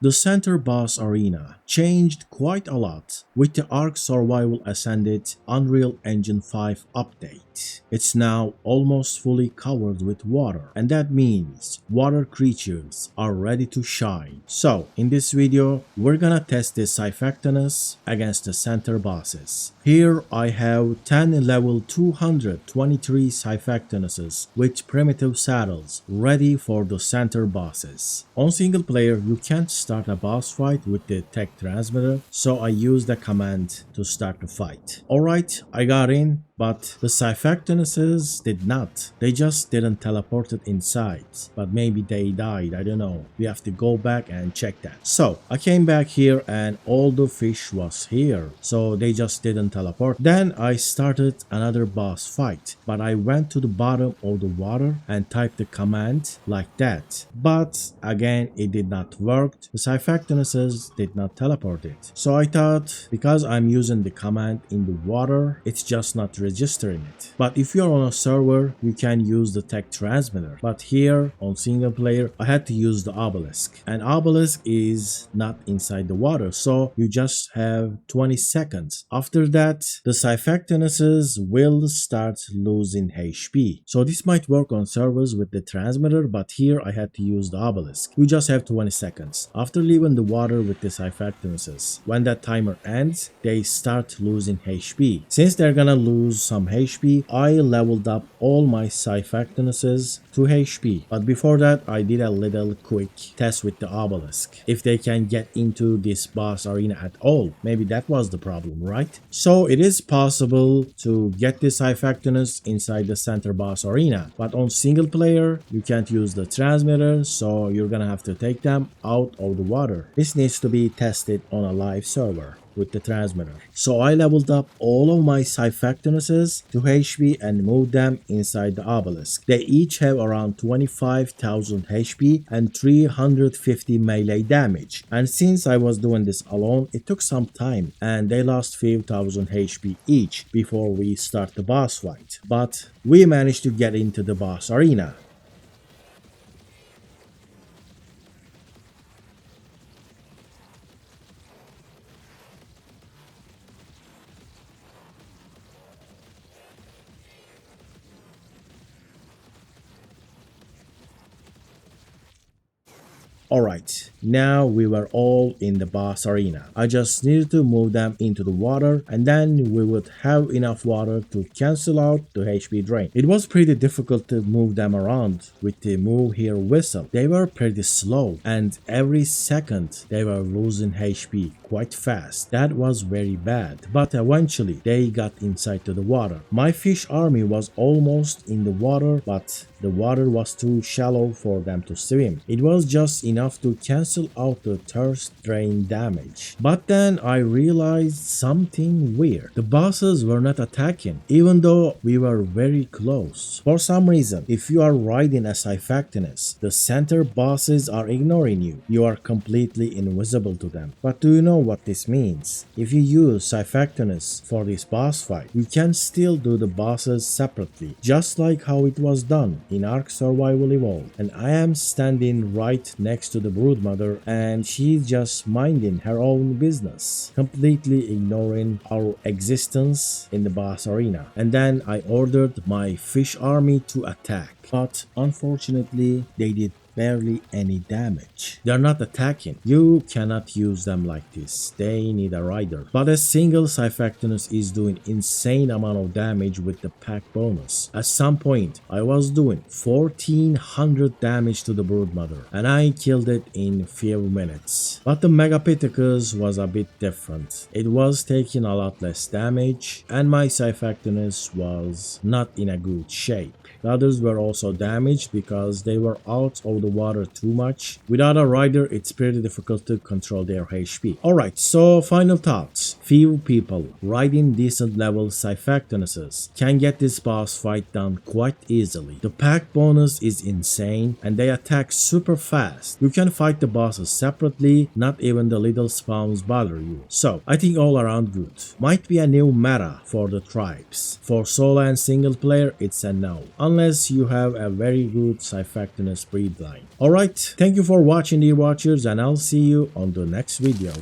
The center boss arena changed quite a lot with the ARK Survival Ascended Unreal Engine 5 update. It's now almost fully covered with water, and that means water creatures are ready to shine. So in this video we're gonna test the Xiphactinus against the center bosses. Here I have 10 level 223 Xiphactinuses with primitive saddles ready for the center bosses. On single player you can't start a boss fight with the tech transmitter, so I used the command to start the fight. Alright, I got in, but the Xiphactinuses did not. They just didn't teleport it inside, but maybe they died, I don't know. We have to go back and check that. So I came back here and all the fish was here, so they just didn't teleport. Then I started another boss fight, but I went to the bottom of the water and typed the command like that, but again it did not work. The Xiphactinuses did not teleport it, so I thought because I'm using the command in the water it's just not registering it. But if you're on a server you can use the tech transmitter, but here on single player I had to use the obelisk, and obelisk is not inside the water, so you just have 20 seconds. After that the Xiphactinuses will start losing HP, so this might work on servers with the transmitter, but here I had to use the obelisk. You just have 20 seconds. After leaving the water with the Xiphactinuses, when that timer ends they start losing HP. Since they're gonna lose some HP, I leveled up all my Xiphactinuses to HP, but before that I did a little quick test with the obelisk if they can get into this boss arena at all. Maybe that was the problem, right? So it is possible to get this Xiphactinus inside the center boss arena, but on single player you can't use the transmitter, so you're gonna have to take them out of the water. This needs to be tested on a live server with the transmitter. So I leveled up all of my Xiphactinuses to HP and moved them inside the obelisk. They each have around 25,000 HP and 350 melee damage. And since I was doing this alone, it took some time and they lost 5,000 HP each before we start the boss fight. But we managed to get into the boss arena. Alright, now we were all in the boss arena. I just needed to move them into the water and then we would have enough water to cancel out the HP drain. It was pretty difficult to move them around with the move here whistle. They were pretty slow and every second they were losing HP quite fast. That was very bad, but eventually they got inside to the water. My fish army was almost in the water, but the water was too shallow for them to swim. It was just enough to cancel out the thirst drain damage. But then I realized something weird. The bosses were not attacking, even though we were very close. For some reason, if you are riding a Xiphactinus, the center bosses are ignoring you. You are completely invisible to them. But do you know what this means? If you use Xiphactinus for this boss fight, you can still do the bosses separately, just like how it was done in ARK Survival Evolved. And I am standing right next to the broodmother and she's just minding her own business, completely ignoring our existence in the boss arena. And then I ordered my fish army to attack, but unfortunately they did barely any damage. They're not attacking. You cannot use them like this. They need a rider. But a single Xiphactinus is doing insane amount of damage with the pack bonus. At some point, I was doing 1400 damage to the broodmother and I killed it in few minutes. But the Megapithecus was a bit different. It was taking a lot less damage and my Xiphactinus was not in a good shape. The others were also damaged because they were out of the water too much. Without a rider, it's pretty difficult to control their HP. Alright, so final thoughts. few people riding decent level Xiphactinuses can get this boss fight done quite easily. The pack bonus is insane and they attack super fast. You can fight the bosses separately, not even the little spawns bother you. So I think all around good. Might be a new meta for the tribes. For solo and single player it's a no, unless you have a very good Xiphactinus breed line. Alright, thank you for watching dear watchers and I'll see you on the next video.